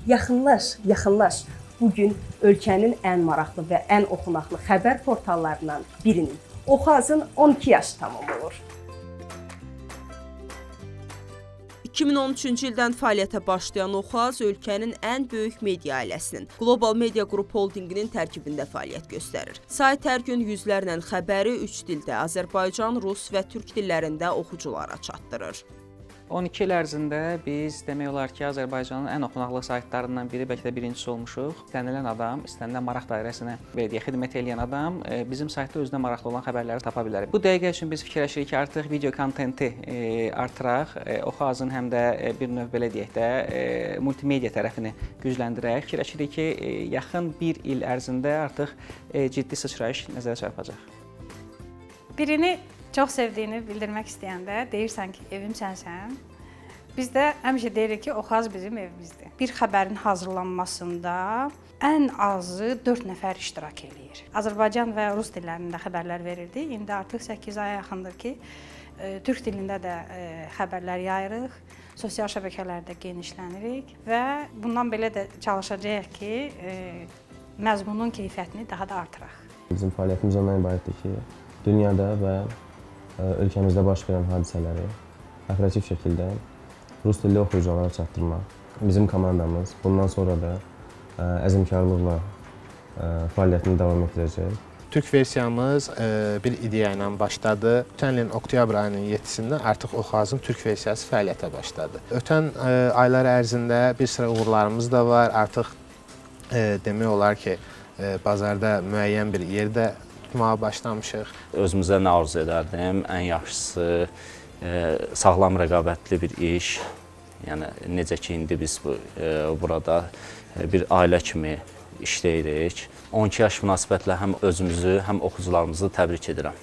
Yaxınlaş, yaxınlaş. Bugün ölkənin ən maraqlı və ən oxunaqlı xəbər portallarından birinin Oxazın 12 yaşı tamam olur. 2013-cü ildən fəaliyyətə başlayan Oxaz ölkənin ən böyük media ailəsinin Global Media Group Holdinginin tərkibində fəaliyyət göstərir. Sayt hər gün yüzlərlə xəbəri 3 dildə Azərbaycan, Rus və Türk dillərində oxuculara çatdırır. 12 il ərzində biz demək olar ki, Azərbaycanın ən oxunaqlı saytlarından biri, bəlkə də birincisi olmuşuq. İstənilən adam, istənilən maraq dairəsinə xidmət edən adam bizim saytda özünə maraqlı olan xəbərləri tapa bilər. Bu dəqiqə üçün biz fikirləşirik ki, artıq video kontenti artıraq, Oxazın həm də bir növ belə deyək də multimedia tərəfini gücləndirək. Fikirləşirik ki, yaxın bir il ərzində artıq ciddi sıçrayış nəzərə çarpacaq. Birini çox sevdiyini bildirmək istəyəndə deyirsən ki, evim sənsən. Biz də həmişə deyirik ki, Oxaz bizim evimizdir. Bir xəbərin hazırlanmasında ən azı 4 nəfər iştirak eləyir. Azərbaycan və Rus dillərində xəbərlər verirdi. İndi artıq 8 aya yaxındır ki, Türk dilində də xəbərlər yayırıq. Sosial şəbəkələrdə genişlənirik və bundan belə də çalışacağıq ki, məzmunun keyfiyyətini daha da artıraq. Bizim fəaliyyətimiz ondan ibarətdir ki, dünyada və ölkəmizdə baş verən hadisələri operativ şəkildə rus dilli oxuyuculara çatdırmaq. Bizim komandamız bundan sonra da əzmkarlıqla fəaliyyətini davam etdirəcək. Türk versiyamız bir ideya ilə başladı. Ötən ilin oktyabr ayının 7-sində artıq Oxazın Türk versiyası fəaliyyətə başladı. Ötən aylar ərzində bir sıra uğurlarımız da var. Artıq demək olar ki, bazarda müəyyən bir yerdə tutmağa başlamışıq. Özümüzə nə arzu edərdim? Ən yaxşısı sağlam rəqabətli bir iş. Yəni necə ki indi biz burada bir ailə kimi işləyirik. 12 yaş münasibətlə həm özümüzü, həm oxucularımızı təbrik edirəm.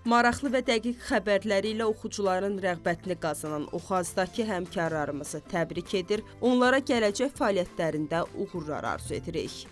Maraqlı və dəqiq xəbərləri ilə oxucuların rəğbətini qazanan Oxazdakı həmkarlarımızı təbrik edir, onlara gələcək fəaliyyətlərində uğurlar arzu edirik.